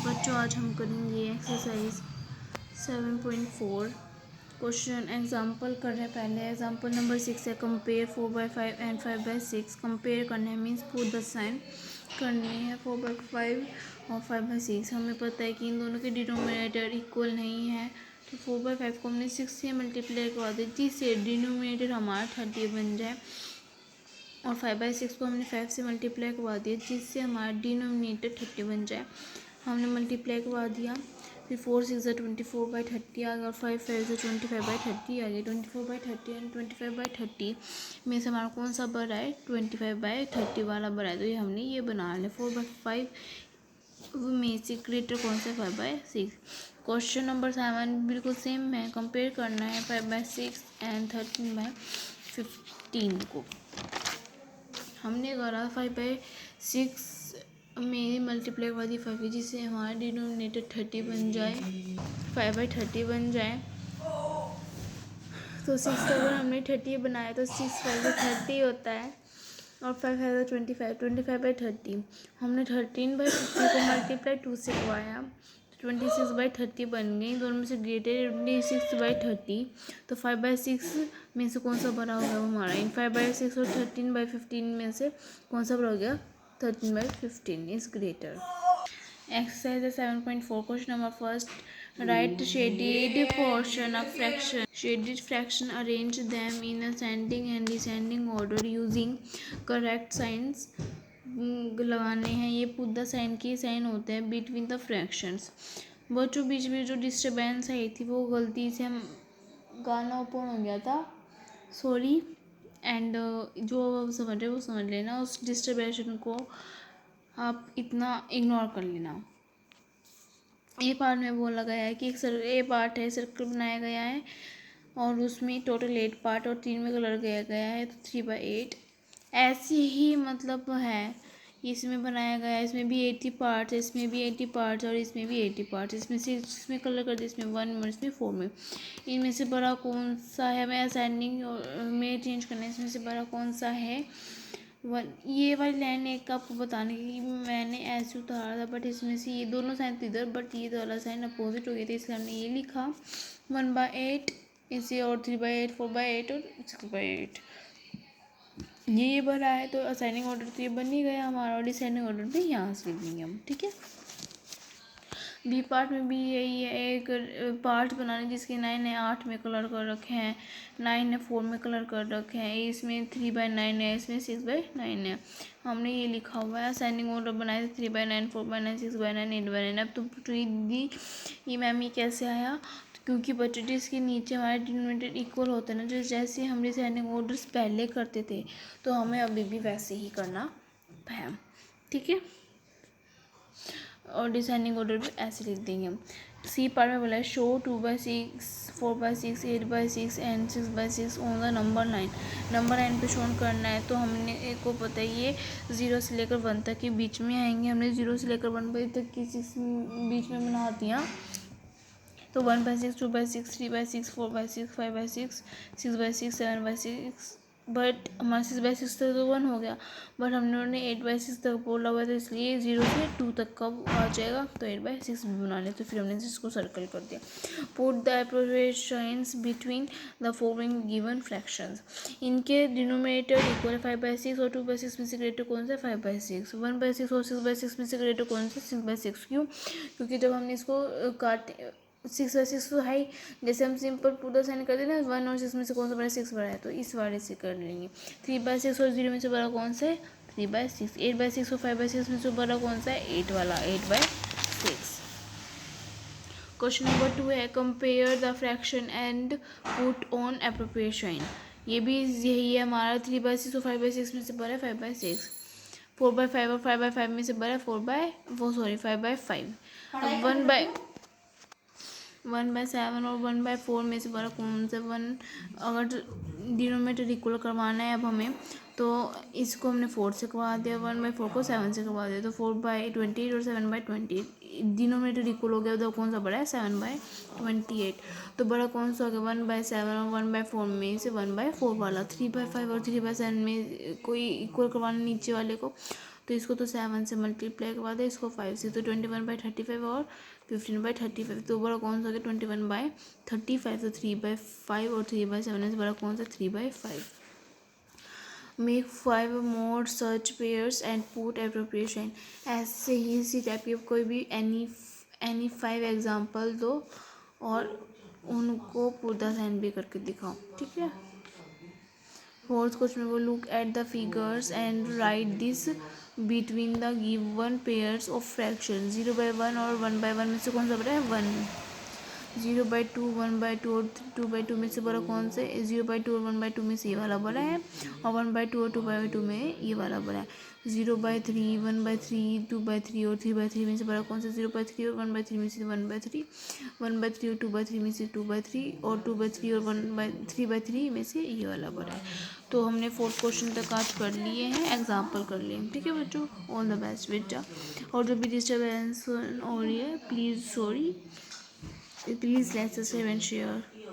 बच्चों आज हम करेंगे एक्सरसाइज 7.4 क्वेश्चन एग्जाम्पल कर रहे हैं। पहले एग्जाम्पल नंबर 6 है कंपेयर 4/5 एंड 5/6। कंपेयर करना है मीन्स पुट द साइन करनी है 4/5 और 5/6। हमें पता है कि इन दोनों के डिनोमिनेटर इक्वल नहीं है, तो 4/5 को हमने 6 से मल्टीप्लाई करवा दी जिससे डिनोमिनेटर हमारा 30 बन जाए, और 5/6 को हमने 5 से मल्टीप्लाई करवा दिया जिससे हमारा डिनोमिनेटर 30 बन जाए। हमने मल्टीप्लाई करवा दिया, फिर 4 6 24/30 आ गया और 5 5 25/30 आ गया। 24/30 एंड 25/30 में से हमारा कौन सा बड़ा है, 25/30 वाला बड़ा है, तो ये हमने ये बना लिया। 4/5 में से ग्रेटर कौन सा है, 5/6। क्वेश्चन नंबर 7 बिल्कुल सेम है, कंपेयर करना है 5/6 एंड 13/15 को। हमने करा 5/6 में मल्टीप्लाई करवा दी 5 जिससे हमारा डिनोमिनेटर 30 बन जाए, 5/30 बन जाए। तो 6 का अगर हमने 30 बनाया तो 6 5/30 होता है, और 5 5 25 25/30। हमने 13/50 को मल्टीप्लाई 2 से करवाया, 26/30 बन गई। दोनों में से ग्रेटर 26/30, तो 5/6 में से कौन सा बड़ा हो गया वो हमारा, इन 5/6 और 13/15 में से कौन सा बड़ा हो गया, 13/15 is greater. Exercise 7.4 question number first, right shaded portion of fraction, shaded fraction arrange them in ascending and descending order using correct signs लगाने हैं। ये पुट द साइन के साइन होते हैं बिटवीन द फ्रैक्शंस। बच्चों बीच में जो डिस्टर्बेंस आई थी वो गलती से हम गाना ओपन हो गया था, सॉरी। एंड जो समझ रहे वो समझ लेना, उस डिस्टर्बेशन को आप इतना इग्नोर कर लेना। ए पार्ट में बोला गया है कि ए पार्ट है, सर्कल बनाया गया है और उसमें टोटल 8 पार्ट और 3 में कलर किया गया है, तो 3/8 ऐसे ही मतलब है। इसमें बनाया गया है, इसमें भी 80 पार्ट्स, इसमें भी 80 पार्ट्स और इसमें भी 80 पार्ट्स। इसमें से इसमें कलर कर दिया, इसमें 1 और इसमें 4 में। इनमें से बड़ा कौन सा है, हमें असाइनिंग में चेंज करना है। इसमें से बड़ा कौन सा है, ये वाली लाइन एक आपको बताने की मैंने ऐसे उतारा था, बट इसमें से ये दोनों साइन तो इधर, बट ये वाला साइन अपोजिट हो गया था, इसलिए हमने ये लिखा 1/8 इसे, और 3/8 4/8 और 6/8। ये बना है तो असाइनिंग ऑर्डर तो ये बन ही गया हमारा, और डिसाइनिंग ऑर्डर भी यहाँ से लिख देंगे हम, ठीक है। बी पार्ट में भी यही है, एक पार्ट बनाने जिसके 9 है 8 में कलर कर रखे हैं, 9 है 4 में कलर कर रखे हैं, इसमें 3/9 है, इसमें 6/9 है। हमने ये लिखा हुआ है असाइनिंग ऑर्डर बनाए थे 3/9 4/9 6/9 8/9। अब तो दी ये मैम ये कैसे आया, क्योंकि बच्चों जिसके नीचे हमारे डिनोमिनेटर इक्वल होते हैं ना, जो जैसे हम डिसाइनिंग ऑर्डर्स पहले करते थे तो हमें अभी भी वैसे ही करना है, ठीक है। और डिसाइनिंग ऑर्डर भी ऐसे लिख देंगे हम। सी पार्ट में बोला है show 2/6 4/6 8/6 and 6/6 on the number 9। Number 9 पे शो करना है, तो हमने एक को पता है ये 0 से लेकर 1 तक के बीच में आएंगे। हमने 0 से लेकर 1 तक की 6 बीच में बना दिया, तो 1/6 2/6 3/6 4/6 5/6 6/6 7/6, बट हमारा 6/6 तक तो 1 हो गया, बट हमने 8/6 तक बोला हुआ था, इसलिए 0 से 2 तक का आ जाएगा, तो 8/6 भी बना लिया। तो फिर हमने इसको सर्कल कर दिया। Put the appropriate science between the following given fractions. इनके डिनोमिनेटर इक्वल है 5/6 और 2/6 में से ग्रेटर कौन सा है, 5/6। 1/6 और 6/6 में से ग्रेटर कौन सा, 6/6। क्यों, क्योंकि जब हमने इसको काटे 6/6 तो है ही, जैसे हम सिंपल पूरा साइन कर देना 1 और 6 में से कौन सा बड़ा है, 6 बड़ा है, तो इस वाले से कर लेंगे। 3/6 और 0 में से बड़ा कौन सा है, 3/6। 8/6 और 5/6 में से बड़ा कौन सा है, 8 वाला, 8/6। क्वेश्चन नंबर 2 है compare the fraction and put on appropriate sign. ये भी यही है हमारा, 3/6 और 5/6 में से बड़ा है 5/6। 4/5 और 5/5 में से बड़ा है 5/5। 1/7 और 1/4 में से बड़ा कौन सा, 1 अगर डिनोमिनेटर इक्वल करवाना है अब हमें, तो इसको हमने 4 से करवा दिया, 1/4 को 7 से करवा दिया, तो 4/28 और 7/28 डिनोमिनेटर इक्वल हो गया, तो कौन सा बड़ा है, 7/28। तो बड़ा कौन सा हो गया, 1/7 और 1/4 में से 1/4 वाला। 3/5 और 3/7 में कोई इक्वल करवाना नीचे वाले को, तो इसको तो 7 से मल्टीप्लाई करवा दे, इसको 5 से, तो 21/35 और 15/35, तो बड़ा कौन सा हो गया 21/35, तो 3/5 और 3/7 से बड़ा कौन सा 3/5। Make 5 more such pairs and put appropriate sign। ऐसे ही इसी टाइप की कोई भी एनी 5 एग्जाम्पल दो और उनको पूरा साइन भी करके दिखाओ, ठीक है। फोर्थ क्वेश्चन में वो look at the figures and right this between the given pairs of fraction. 0/1 और 1/1 में से कौन सा बड़ा है 1, 0/2 1/2 और 2/2 में से बड़ा कौन से 0/2 और 1/2 में से ये वाला बड़ा है, और 1/2 और 2/2 में ये वाला बड़ा है। 0/3 1/3 2/3 और 3/3 में से बड़ा कौन सा 0/3 और 1/3 में से 1/3, 1/3 और 2/3 में से 2/3 और 2/3 और 3/3 में से ये वाला बड़ा है। तो हमने फोर्थ क्वेश्चन तक आज कर लिए हैं, एग्जाम्पल कर लिए हैं, ठीक है बच्चों। ऑल द बेस्ट बेटा। और जो भी डिस्टर्बेंस हो रही है please like subscribe and share.